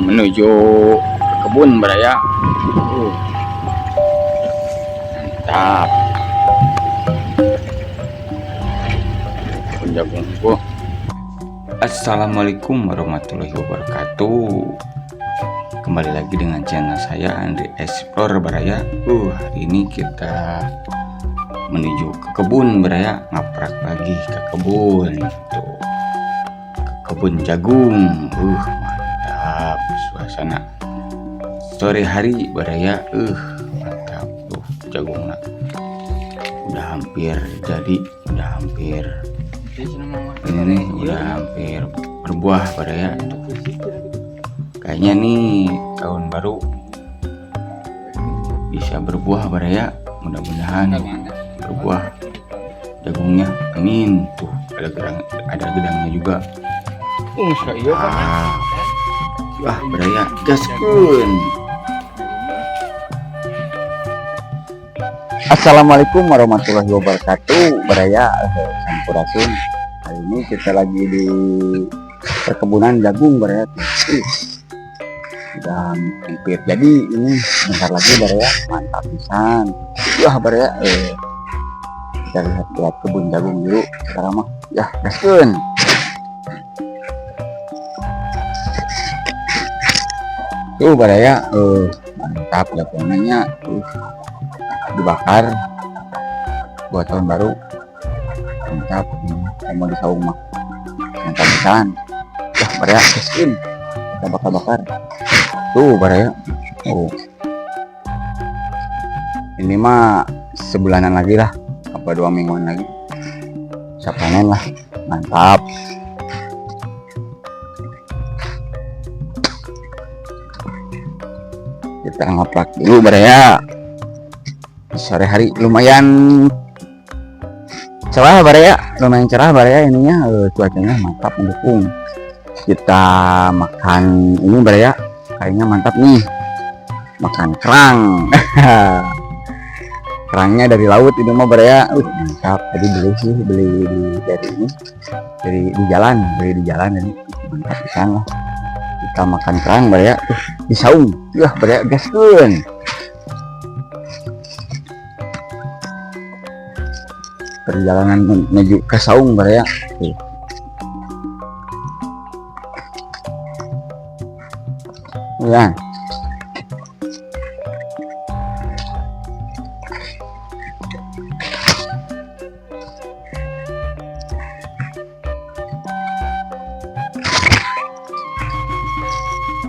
menuju ke kebun beraya. Mantap. Kebun jagung bu. Assalamualaikum warahmatullahi wabarakatuh. Kembali lagi dengan channel saya Andri Explore Baraya. Hari ini kita menuju ke kebun Baraya, ngaprak lagi ke kebun tuh. Ke kebun jagung. Mantap suasana sore hari Baraya. Mantap tuh jagungnya. Udah hampir jadi, ini nih udah hampir berbuah Baraya tuh. Kayaknya nih tahun baru bisa berbuah Baraya, mudah-mudahan berbuah jagungnya, amin. Tuh ada gedangnya juga. Wah Baraya gaskun. Assalamualaikum warahmatullahi wabarakatuh. Baraya Sampurasun. Hari ini kita lagi di perkebunan jagung Baraya. Sudah hampir jadi, ini bentar lagi Baraya, mantap pisan. Wah Baraya, kita lihat kebun jagung dulu sekarang mah. Ya gaskun. Tuh Baraya, mantap jagungnya. Dibakar buat tahun baru, mantap. Mau disaung mah mantap pisan. Wah Baraya gaskun, kita bakar tuh Baraya. Ini mah sebulanan lagi lah, apa 2 mingguan lagi bisa panen lah. Mantap. Kita ngaprak dulu Baraya. Sore hari lumayan cerah Baraya, ininya, cuacanya mantap mendukung. Kita makan ini Baraya, kayaknya mantap nih, makan kerang. Kerangnya dari laut ini mah Baraya, mantap. Tadi beli di jalan ini mantap pisan lah. Kita makan kerang Baraya, disaung. Wah Baraya gaskun. Perjalanan menuju ke saung Baraya. Ya.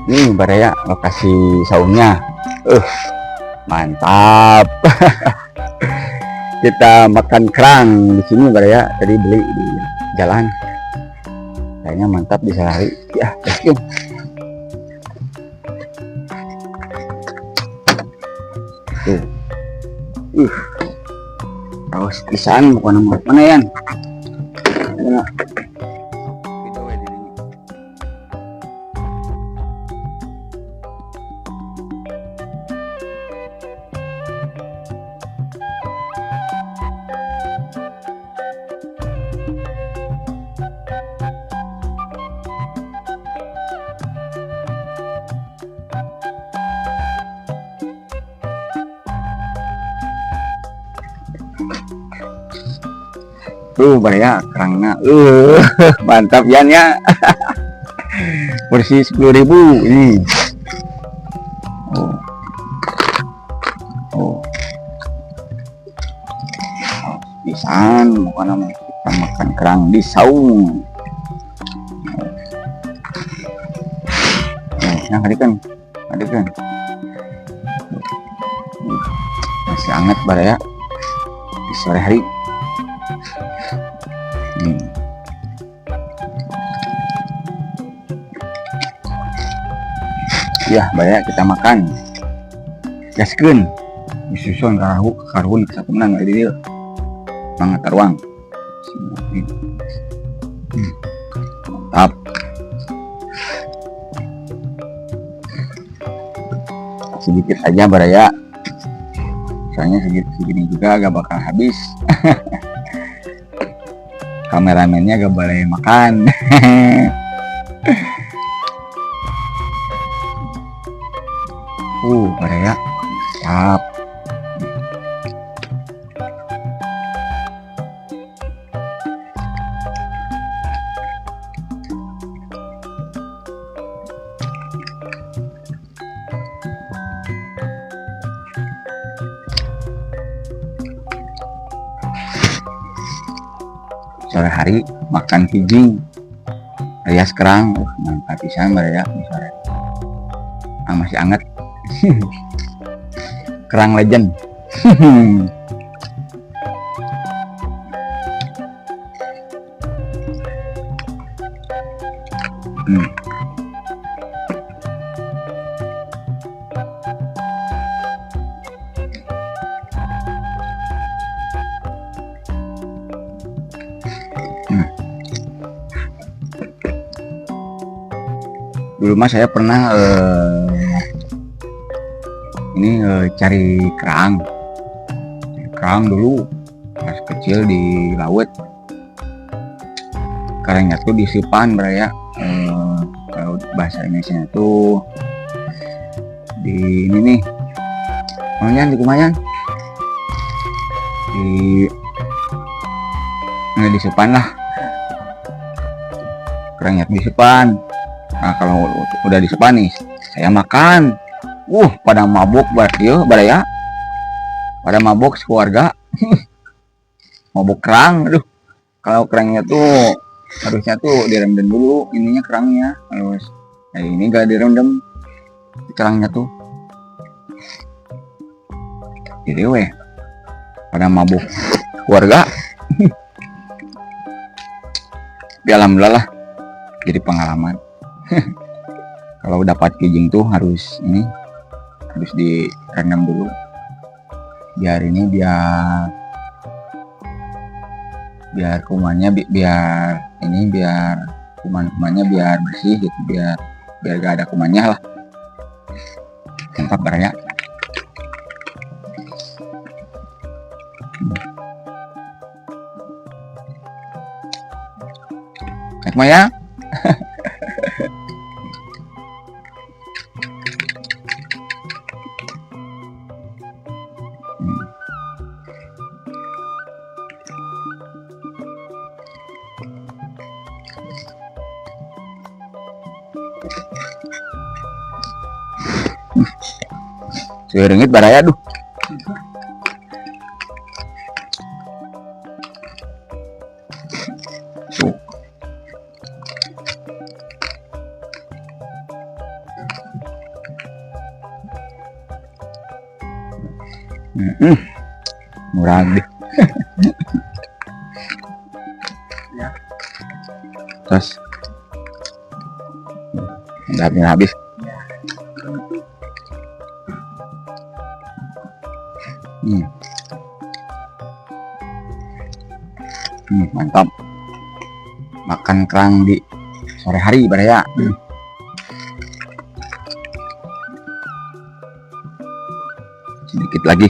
Ini Baraya lokasi saungnya. Mantap. Kita makan kerang di sini Baraya, tadi beli di jalan. Kayaknya mantap bisa hari. Ya, gaskun. Tuh. Haus pisan bukan mana yan. Tuh Baraya kerangnya, mantap Yan ya. Bersih 10.000 ini. Pisan bukan namanya, kita makan kerang di saung. Yang adegan masih hangat Baraya di sore hari. Ya Baraya kita makan gaskun. Disusun karhun kesakunan dari dia banget teruang. Mantap. Sedikit aja Baraya, soalnya segini juga gak bakal habis. Kameramennya gak boleh makan. Baraya. Mantap. Sore hari makan kijing alias kerang. Mantap pisan Baraya di sore. Masih anget. Kerang legend. Dulu mah saya pernah cari kerang dulu pas kecil di laut. Kerangnya tuh disipan Baraya. Kalau bahasa Indonesia tuh di ini nih di kumayan disipan lah. Kerangnya disipan. Nah kalau udah disepan nih, saya makan. Pada mabuk Baraya. Pada mabuk sekeluarga. Mabuk kerang. Aduh. Kalau kerangnya tuh harusnya tuh direndam dulu ininya kerangnya. Terus ini gak direndam kerangnya tuh. Jadi pada mabuk keluarga. Tapi alhamdulillah lah. Jadi pengalaman. Kalau dapat kijing tuh harus direndam dulu biar kumannya biar kuman-kumannya biar bersih gitu, biar gak ada kumannya lah. Mantap Baraya. Maya. Seringit Baraya duh. Murah deh. Terus udah habis. Mantap. Makan kerang di sore hari Baraya. Sedikit lagi.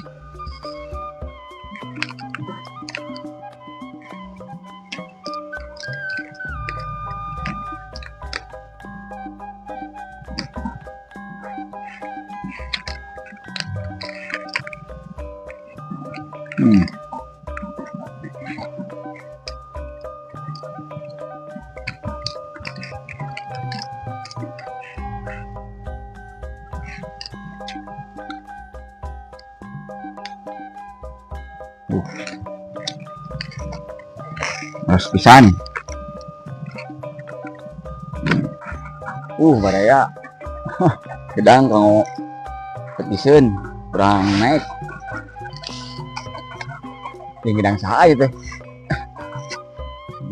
Harus pisan. Baraya. Gedang kalau petisun kurang naik. Di gedang saha itu.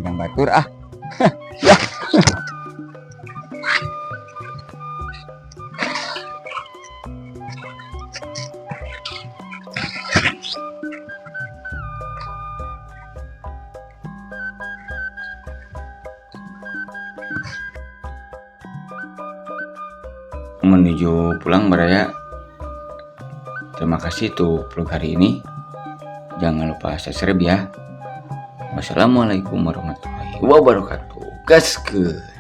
Gedang batur ah. Ya. Menuju pulang Baraya. Terima kasih tuh vlog hari ini. Jangan lupa subscribe ya. Wassalamualaikum warahmatullahi wabarakatuh. Gaskeun.